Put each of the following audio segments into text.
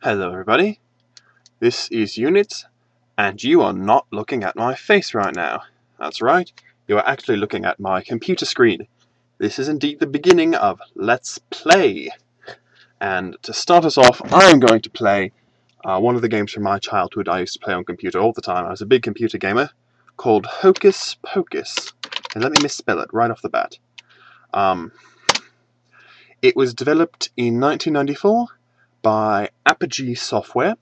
Hello everybody, this is Uknits, and you are not looking at my face right now. That's right, you are actually looking at my computer screen. This is indeed the beginning of Let's Play. And to start us off, I'm going to play one of the games from my childhood I used to play on computer all the time. I was a big computer gamer, called Hocus Pocus. And let me misspell it right off the bat. It was developed in 1994 by Apogee Software,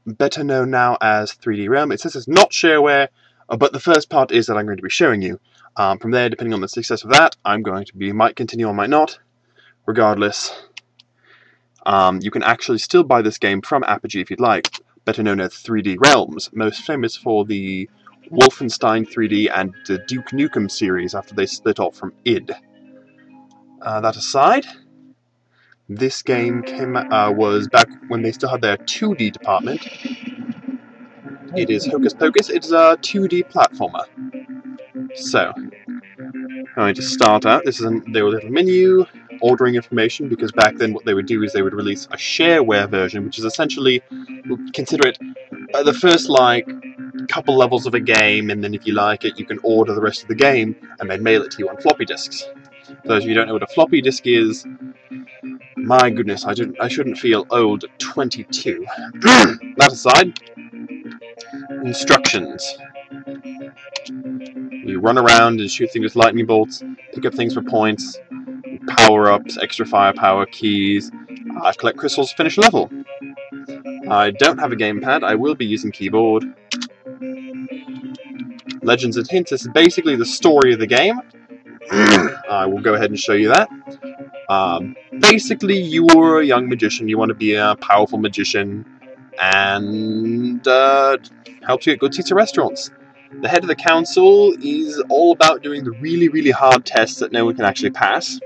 better known now as 3D Realm. It says it's not shareware, but the first part is that I'm going to be showing you. From there, depending on the success of that, might continue or might not. Regardless, you can actually still buy this game from Apogee if you'd like, better known as 3D Realms, most famous for the Wolfenstein 3D and the Duke Nukem series after they split off from id. That aside, this game was back when they still had their 2D department. It is Hocus Pocus. It's a 2D platformer. So, I'm going to start out. There was a little menu, ordering information, because back then what they would do is they would release a shareware version, which is essentially, consider it the first, couple levels of a game, and then if you like it, you can order the rest of the game, and they'd mail it to you on floppy disks. For those of you who don't know what a floppy disk is, my goodness, I shouldn't feel old at 22. That aside, instructions. You run around and shoot things with lightning bolts, pick up things for points, power-ups, extra firepower, keys, collect crystals to finish a level. I don't have a gamepad, I will be using keyboard. Legends and hints, this is basically the story of the game. I will go ahead and show you that. Basically, you are a young magician, you want to be a powerful magician, and helps you get good seats at restaurants. The head of the council is all about doing the really, really hard tests that no one can actually pass.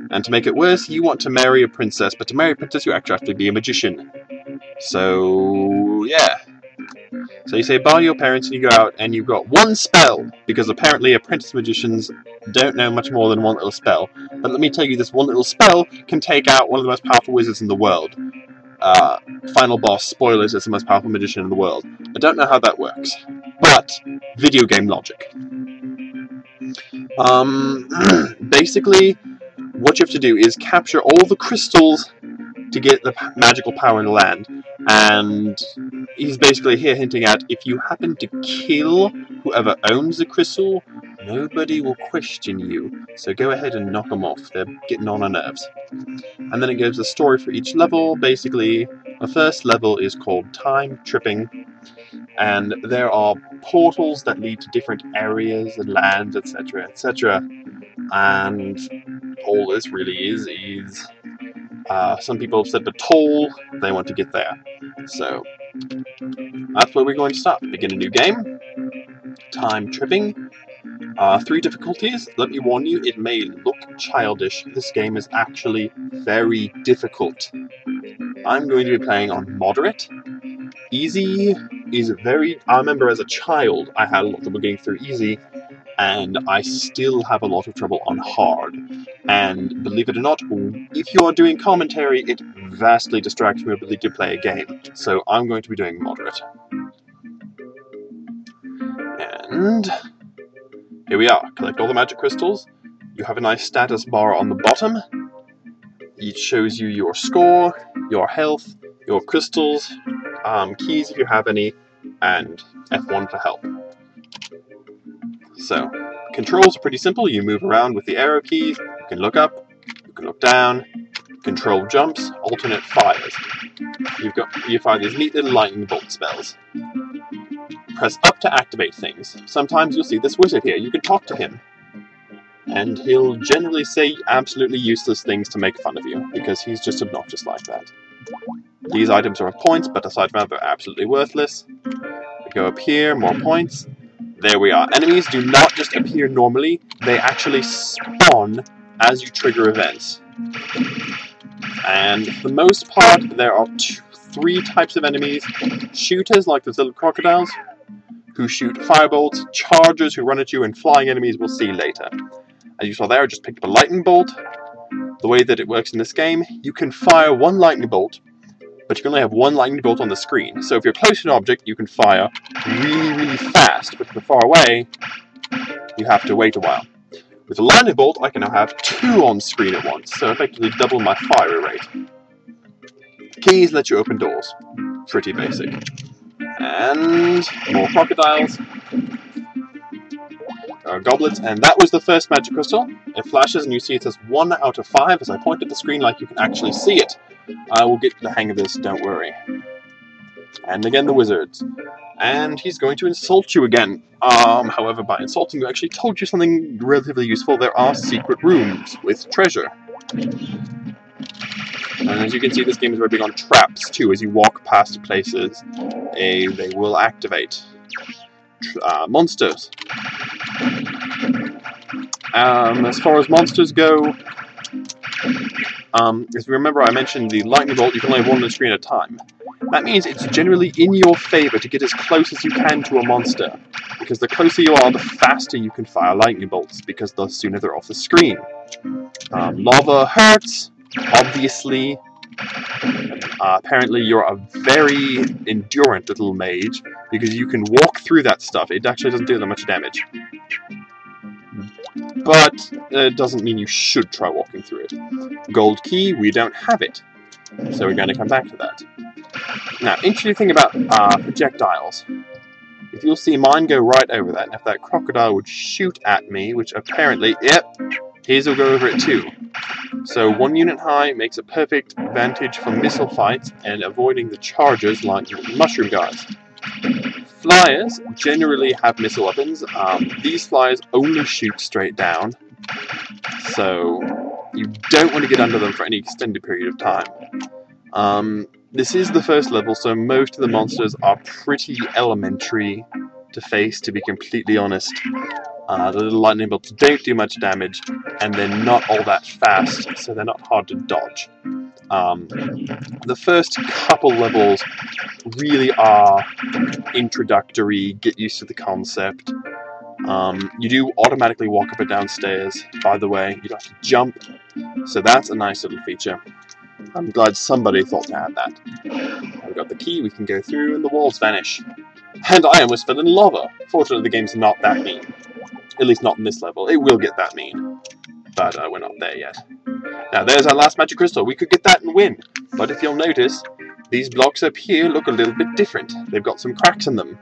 And to make it worse, you want to marry a princess, but to marry a princess you actually have to be a magician. So, yeah. So you say bye to your parents and you go out and you've got one spell, because apparently apprentice magicians don't know much more than one little spell. But let me tell you, this one little spell can take out one of the most powerful wizards in the world. Final boss, spoilers, is the most powerful magician in the world. I don't know how that works, but video game logic. Basically, what you have to do is capture all the crystals to get the magical power in the land. And he's basically here hinting at, if you happen to kill whoever owns the crystal, nobody will question you. So go ahead and knock them off. They're getting on our nerves. And then it gives a story for each level. Basically, the first level is called Time Tripping. And there are portals that lead to different areas and lands, etc., etc. And all this really is some people have said the toll, they want to get there. So, that's where we're going to start. Begin a new game. Time Tripping. 3 difficulties. Let me warn you, it may look childish. This game is actually very difficult. I'm going to be playing on moderate. Easy is I remember as a child, I had a lot of trouble getting through easy, and I still have a lot of trouble on hard. And believe it or not, if you are doing commentary, it vastly distracts your ability to play a game. So I'm going to be doing moderate. And here we are. Collect all the magic crystals. You have a nice status bar on the bottom. It shows you your score, your health, your crystals, keys if you have any, and F1 for help. So, controls are pretty simple. You move around with the arrow keys. You can look up, you can look down, control jumps, alternate fires. You fire these neat little lightning bolt spells. Press up to activate things. Sometimes you'll see this wizard here. You can talk to him, and he'll generally say absolutely useless things to make fun of you, because he's just obnoxious like that. These items are of points, but aside from that, they're absolutely worthless. We go up here, more points. There we are. Enemies do not just appear normally, they actually spawn as you trigger events. And for the most part, there are 3 types of enemies. Shooters, like those little crocodiles, who shoot firebolts, chargers who run at you, and flying enemies we'll see later. As you saw there, I just picked up a lightning bolt. The way that it works in this game, you can fire one lightning bolt but you can only have one lightning bolt on the screen. So if you're close to an object, you can fire really, really fast, but if you're far away, you have to wait a while. With a lightning bolt, I can now have 2 on screen at once, so effectively double my fire rate. Keys let you open doors. Pretty basic. And more crocodiles. Goblets, and that was the first magic crystal. It flashes and you see it says 1 out of 5 as I point at the screen like you can actually see it. I will get the hang of this, don't worry. And again the wizards. And he's going to insult you again. However, by insulting you, I actually told you something relatively useful. There are secret rooms with treasure. And as you can see, this game is very big on traps too. As you walk past places, they will activate. Monsters. As far as monsters go, if you remember I mentioned the lightning bolt, you can only have 1 on the screen at a time. That means it's generally in your favour to get as close as you can to a monster, because the closer you are, the faster you can fire lightning bolts, because the sooner they're off the screen. Lava hurts, obviously. Apparently you're a very endurant little mage, because you can walk through that stuff. It actually doesn't do that much damage. But it doesn't mean you should try walking through it. Gold key, we don't have it. So we're going to come back to that. Now, interesting thing about projectiles. If you'll see mine go right over that, and if that crocodile would shoot at me, which apparently, yep, his will go over it too. So 1 unit high makes a perfect vantage for missile fights and avoiding the charges like mushroom guys. Flyers generally have missile weapons. These flyers only shoot straight down, so you don't want to get under them for any extended period of time. This is the first level, so most of the monsters are pretty elementary to face, to be completely honest. The little lightning bolts don't do much damage, and they're not all that fast, so they're not hard to dodge. The first couple levels really are introductory, get used to the concept. You do automatically walk up and down stairs, by the way. You don't have to jump, so that's a nice little feature. I'm glad somebody thought to add that. I've got the key, we can go through, and the walls vanish. And I almost fell in lava. Fortunately, the game's not that mean. At least not in this level. It will get that mean. But we're not there yet. Now, there's our last magic crystal. We could get that and win. But if you'll notice, these blocks up here look a little bit different. They've got some cracks in them.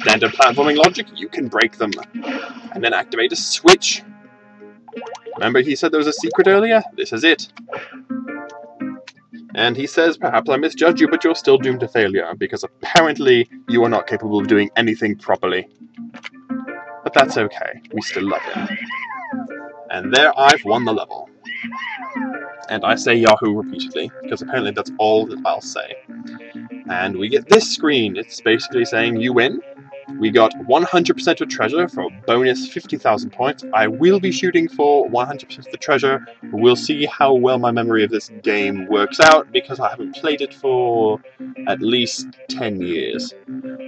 Standard platforming logic, you can break them. And then activate a switch. Remember he said there was a secret earlier? This is it. And he says, perhaps I misjudged you, but you're still doomed to failure, because apparently you are not capable of doing anything properly. But that's okay, we still love him. And there I've won the level. And I say Yahoo repeatedly, because apparently that's all that I'll say. And we get this screen, it's basically saying you win. We got 100% of treasure for a bonus 50,000 points. I will be shooting for 100% of the treasure. We'll see how well my memory of this game works out, because I haven't played it for at least 10 years.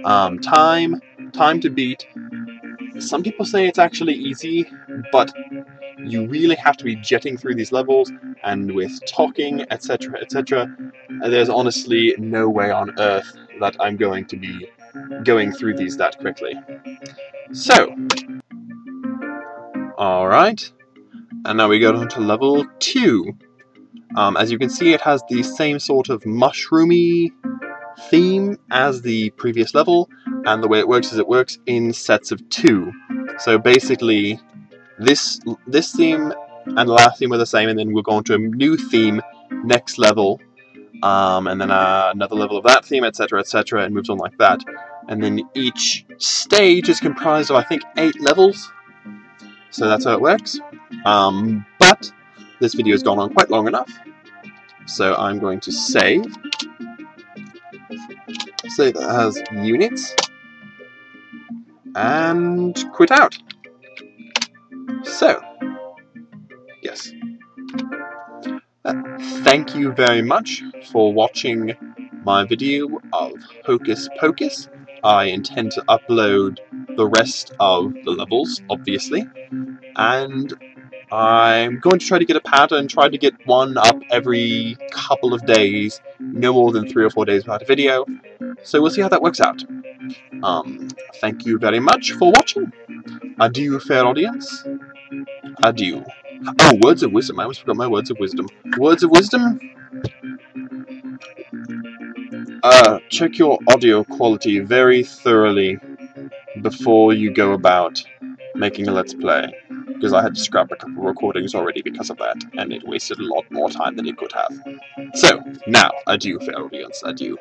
Time to beat. Some people say it's actually easy, but you really have to be jetting through these levels, and with talking, etc., etc., there's honestly no way on earth that I'm going to be going through these that quickly. So, alright, and now we go on to level 2. As you can see, it has the same sort of mushroomy theme as the previous level, and the way it works is it works in sets of 2. So basically, this theme and the last theme are the same, and then we'll go on to a new theme next level, and then another level of that theme, etc., etc., and moves on like that. And then each stage is comprised of, I think, 8 levels. So that's how it works. But this video has gone on quite long enough, so I'm going to save that as units, and quit out. So, yes. Thank you very much for watching my video of Hocus Pocus. I intend to upload the rest of the levels, obviously, and I'm going to try to get a pattern, try to get one up every couple of days, no more than 3 or 4 days without a video, so we'll see how that works out. Thank you very much for watching. Adieu, fair audience. Adieu. Oh, words of wisdom. I almost forgot my words of wisdom. Words of wisdom? Check your audio quality very thoroughly before you go about making a Let's Play, because I had to scrap a couple of recordings already because of that, and it wasted a lot more time than it could have. So, now, adieu, fair audience, adieu.